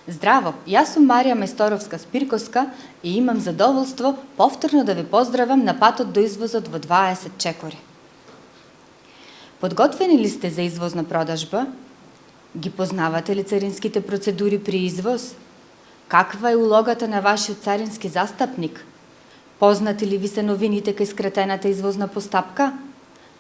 Здраво, јас сум Марија Мајсторовска-Спирковска и имам задоволство повторно да ве поздравам на патот до извозот во 20 чекори. Подготвени ли сте за извозна продажба? Ги познавате ли царинските процедури при извоз? Каква е улогата на вашиот царински застапник? Познати ли ви се новините кај скратената извозна постапка?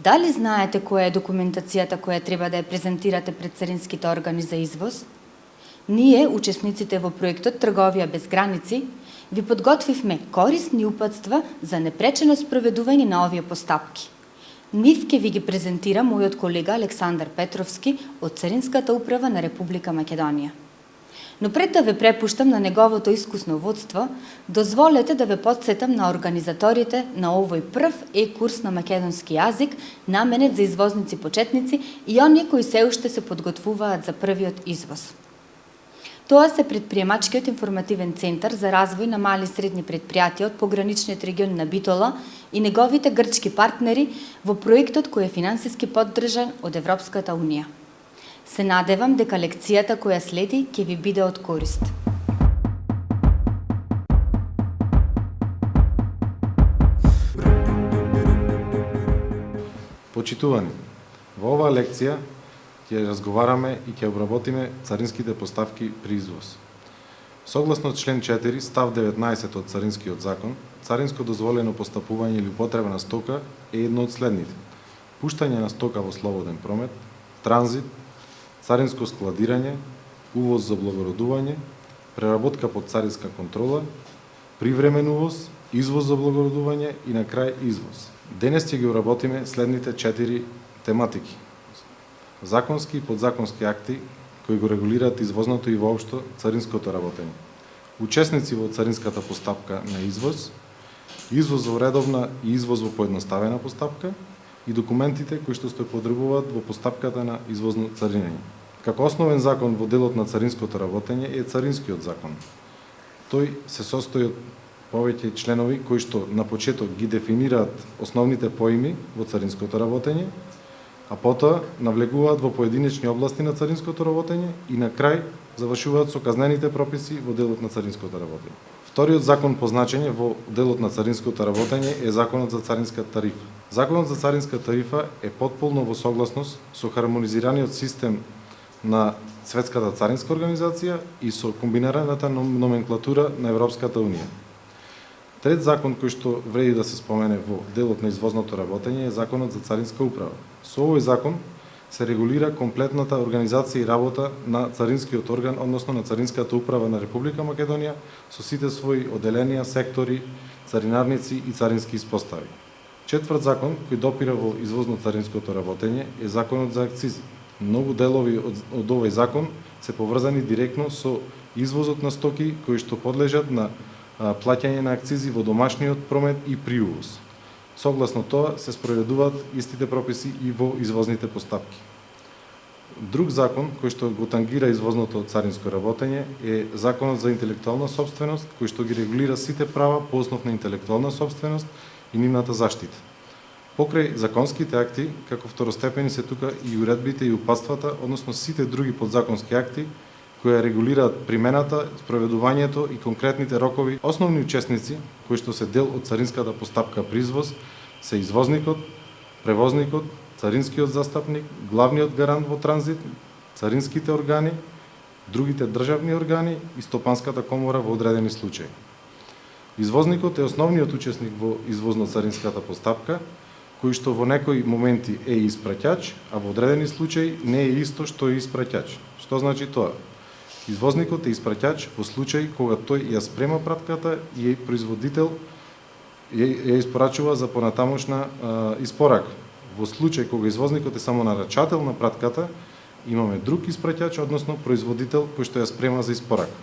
Дали знаете која е документацијата која треба да ја презентирате пред царинските органи за извоз? Ние, учесниците во проектот Трговија без граници, ви подготвивме корисни упатства за непречено спроведување на овие постапки. Нив ќе ви ги презентира мојот колега Александар Петровски од Царинската управа на Република Македонија. Но пред да ве препуштам на неговото искусно водство, дозволете да ве потсетам на организаторите на овој прв курс на македонски јазик, наменет за извозници почетници и оние кои се уште се подготвуваат за првиот извоз. Тоа се Предприемачкиот информативен центар за развој на мали и средни предпријатија од пограничниот регион на Битола и неговите грчки партнери во проектот кој е финансиски поддржан од Европската Унија. Се надевам дека лекцијата која следи ќе ви биде од корист. Почитувани, во оваа лекција ќе разговараме и ќе обработиме царинските поставки при извоз. Согласно член 4, став 19 од Царинскиот закон, царинско дозволено постапување или употреба на стока е едно од следните: пуштање на стока во слободен промет, транзит, царинско складирање, увоз за облагородување, преработка под царинска контрола, привремен увоз, извоз за облагородување и на крај извоз. Денес ќе ги обработиме следните 4 тематики: законски и подзаконски акти кои го регулираат извозното и воопшто царинското работење, учесници во царинската постапка на извоз, извоз во редовна и извоз во поедноставена постапка и документите кои што се потребуваат во постапката на извозно царинење. Како основен закон во делот на царинското работење е Царинскиот закон. Тој се состои од повеќе членови кои што на почеток ги дефинираат основните поими во царинското работење, а потоа навлегуваат во поединечни области на царинското работење и на крај завршуваат со казнените прописи во делот на царинското работење. Вториот закон по значење во делот на царинското работење е Законот за царинска тарифа. Законот за царинска тарифа е потполно во согласност со хармонизираниот систем на Светската царинска организација и со комбинираната номенклатура на Европската Унија. Трет закон кој што вреди да се спомене во делот на извозното работење е Законот за царинска управа. Со овој закон се регулира комплетната организација и работа на царинскиот орган, односно на Царинската управа на Република Македонија, со сите своји оделенија, сектори, царинарници и царински испостави. Четврт закон кој допира во извозно-царинското работење е Законот за акцизи. Многу делови од овој закон се поврзани директно со извозот на стоки кои што подлежат на плаќање на акцизи во домашниот промет и при увоз. Согласно тоа се спроведуваат истите прописи и во извозните постапки. Друг закон кој што го тангира извозното царинско работење е Законот за интелектуална собственост, кој што ги регулира сите права по основ на интелектуална собственост и нивната заштита. Покрај законските акти, како второстепени се тука и уредбите и упатствата, односно сите други подзаконски акти кои регулираат примената, спроведувањето и конкретните рокови. Основни учесници кои што се дел од царинската постапка при извоз се извозникот, превозникот, царинскиот застапник, главниот гарант во транзит, царинските органи, другите државни органи и стопанската комора во одредени случаи. Извозникот е основниот учесник во извозно-царинската постапка, кој што во некои моменти е испраќач, а во одредени случаи не е исто што е испраќач. Што значи тоа? Извозникот е испраќач во случај кога тој ја спрема пратката и производител ја испорачува за понатамошна испорака. Во случај кога извозникот е само нарачател на пратката, имаме друг испраќач, односно производител кој што ја спрема за испорака.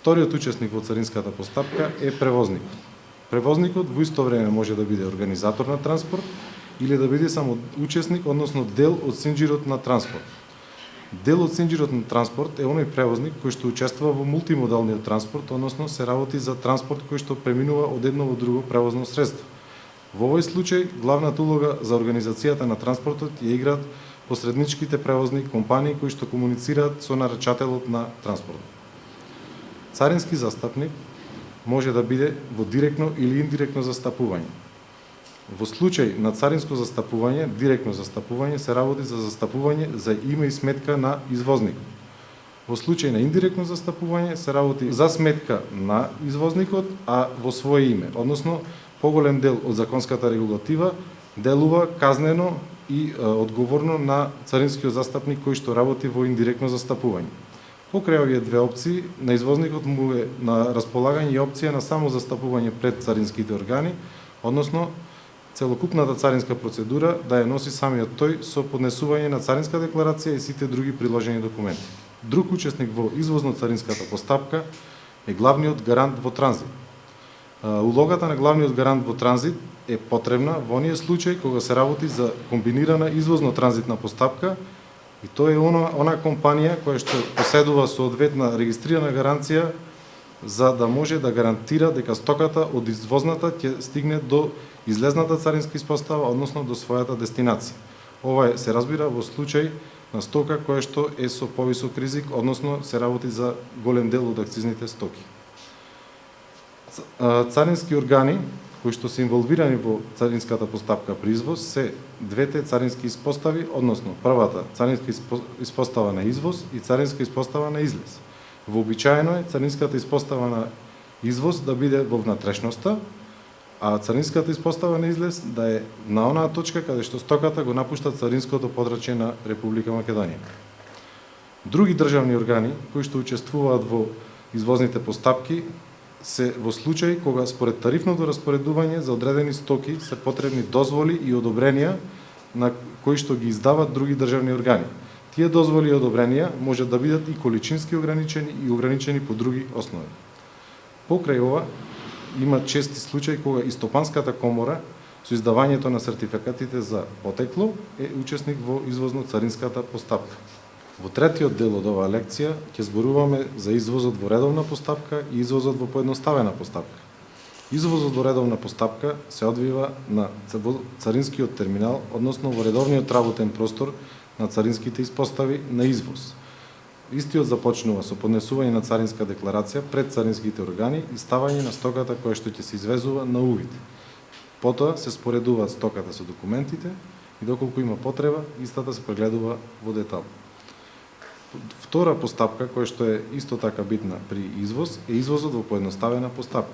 Вториот учесник во царинската постапка е превозникот. Превозникот во исто време може да биде организатор на транспорт или да биде само учесник, односно дел од синџирот на транспорт. Дел од синџирот на транспорт е оној превозник кој што учествува во мултимодалниот транспорт, односно се работи за транспорт кој што преминува од едно во друго превозно средство. Во овој случај главната улога за организацијата на транспортот ја играат посредничките превозни компании кои што комуницираат со нарачателот на транспортот. Царински застапник може да биде во директно или индиректно застапување. Во случај на царинско застапување, директно застапување се работи за застапување за име и сметка на извозникот. Во случај на индиректно застапување се работи за сметка на извозникот, а во свое име, односно поголем дел од законската регулатива делува казнено и одговорно на царинскиот застапник кој што работи во индиректно застапување. Покрај овие две опции, на извозникот му е на располагање и опција на само застапување пред царинските органи, односно целокупната царинска процедура да ја носи самиот тој со поднесување на царинска декларација и сите други приложени документи. Друг учесник во извозно-царинската постапка е главниот гарант во транзит. Улогата на главниот гарант во транзит е потребна во оние случаи кога се работи за комбинирана извозно-транзитна постапка и тоа е она компанија која што поседува соодветна регистрирана гаранција за да може да гарантира дека стоката од извозната ќе стигне до излезната царинска испостава, односно до својата дестинација. Ова се разбира во случај на стока која што е со повисок ризик, односно се работи за голем дел од акцизните стоки. Царински органи кои што се инволвирани во царинската постапка при извоз се двете царински испостави, односно првата царинска испостава на извоз и царинска испостава на излез. Вообичаено е царинската испостава на извоз да биде во внатрешноста, а царинската испостава на излез да е на онаа точка каде што стоката го напушта царинското подрачје на Република Македонија. Други државни органи кои што учествуваат во извозните постапки се во случај кога според тарифното распоредување за одредени стоки се потребни дозволи и одобренија на кои што ги издават други државни органи. Тие дозволи и одобренија може да бидат и количински ограничени и ограничени по други основи. Покрај ова, има чести случаи кога и Стопанската комора со издавањето на сертификатите за потекло е учесник во извозно-царинската постапка. Во третиот дел од оваа лекција ќе зборуваме за извозот во редовна постапка и извозот во поедноставена постапка. Извозот во редовна постапка се одвива на царинскиот терминал, односно во редовниот работен простор на царинските испостави на извоз. Истиот започнува со поднесување на царинска декларација пред царинските органи и ставање на стоката која што ќе се извезува на увид. Потоа се споредуваат стоката со документите и доколку има потреба, истата се прегледува во детал. Втора постапка, која што е исто така битна при извоз, е извозот во поедноставена постапка.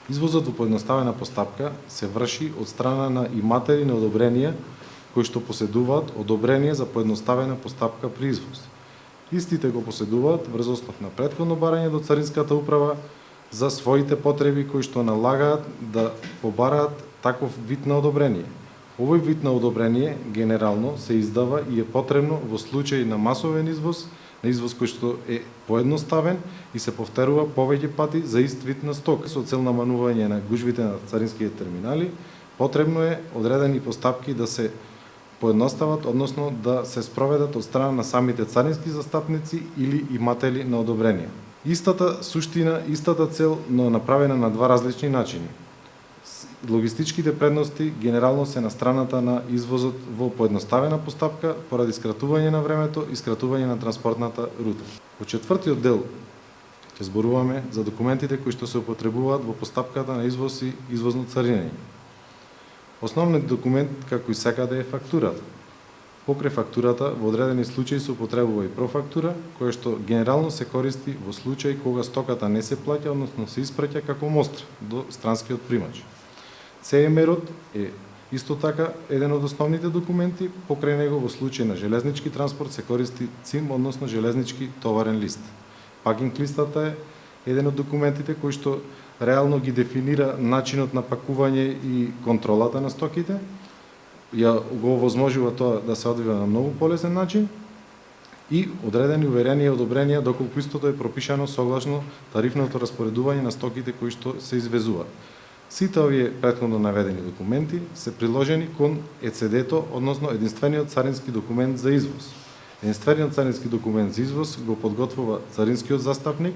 Извозот во поедноставена постапка се врши од страна на иматели на одобренија кои што поседуваат одобрение за поедноставена постапка при извоз. Истите го поседуваат врз основ на претходно барање до царинската управа за своите потреби кои што налагаат да побараат таков вид на одобрение. Овој вид на одобрение генерално се издава и е потребно во случај на масовен извоз, на извоз кој што е поедноставен и се повторува повеќе пати за ист вид на стока. Со цел наманување на гужвите на царинските терминали, потребно е одредени постапки да се поедностават, односно да се спроведат од страна на самите царински застапници или иматели на одобрение. Истата суштина, истата цел, но направена на два различни начини. Логистичките предности генерално се на страната на извозот во поедноставена постапка поради скратување на времето и скратување на транспортната рута. Во четвртиот дел ќе зборуваме за документите кои што се употребуваат во постапката на извоз и извозно царинење. Основниот документ, како и секаде, е фактурата. Покрај фактурата, во одредени случаи се употребува и профактура, која што генерално се користи во случај кога стоката не се плаќа, односно се испраќа како мостра до странскиот примач. CMR-от е исто така еден од основните документи, покрај него во случај на железнички транспорт се користи ЦИМ, односно железнички товарен лист. Пакинг листата е еден од документите кои што реално ги дефинира начинот на пакување и контролата на стоките. Ја го овозможува тоа да се одвива на многу полесен начин и одредени уверенија и одобренија доколку истото е пропишано согласно тарифното распоредување на стоките кои што се извезуваат. Сите овие претходно наведени документи се приложени кон ЕЦД-то, односно единствениот царински документ за извоз. Единствениот царински документ за извоз го подготвува царинскиот застапник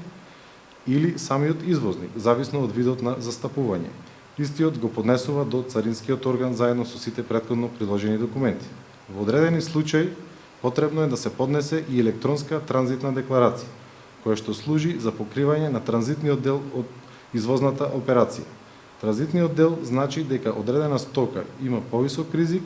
или самиот извозник, зависно од видот на застапување. Истиот го поднесува до царинскиот орган заедно со сите претходно приложени документи. Во одредени случаи потребно е да се поднесе и електронска транзитна декларација. која што служи за покривање на транзитниот дел од извозната операција. Транзитниот дел значи дека одредена стока има повисок ризик,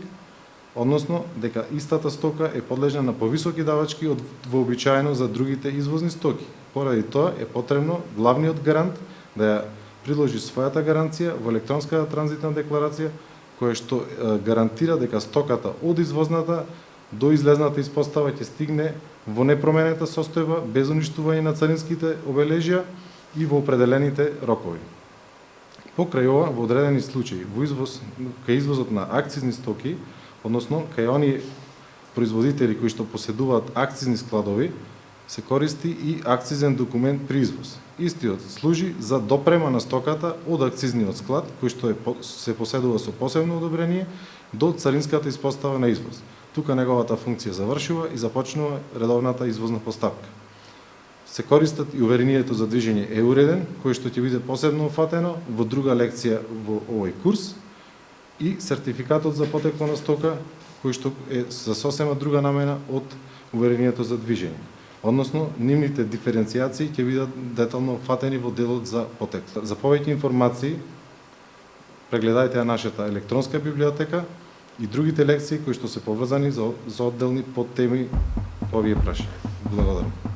односно дека истата стока е подлежна на повисоки давачки од вообичаено за другите извозни стоки. Поради тоа е потребно главниот гарант да ја приложи својата гаранција во електронската транзитна декларација, која што гарантира дека стоката од извозната до излезната испостава ќе стигне во непроменета состојба, без уништување на царинските обележја и во определените рокови. Покрај ова, во одредени случаи, кај извозот на акцизни стоки, односно кај оние производители кои што поседуваат акцизни складови, се користи и акцизен документ при извоз. Истиот служи за допрема на стоката од акцизниот склад, кој што се поседува со посебно одобрение, до царинската испостава на извоз. Тука неговата функција завршува и започнува редовната извозна поставка. Се користат и уверението за движење е-уреден, кој што ќе биде посебно офатено во друга лекција во овој курс, и сертификатот за потекло на стока, кој што е за сосема друга намена од уверението за движење. Односно, нивните диференцијации ќе бидат детално офатени во делот за потекло. За повеќе информации, прегледајте нашата електронска библиотека и другите лекции кои што се поврзани за одделни подтеми по овие прашања. Благодарам.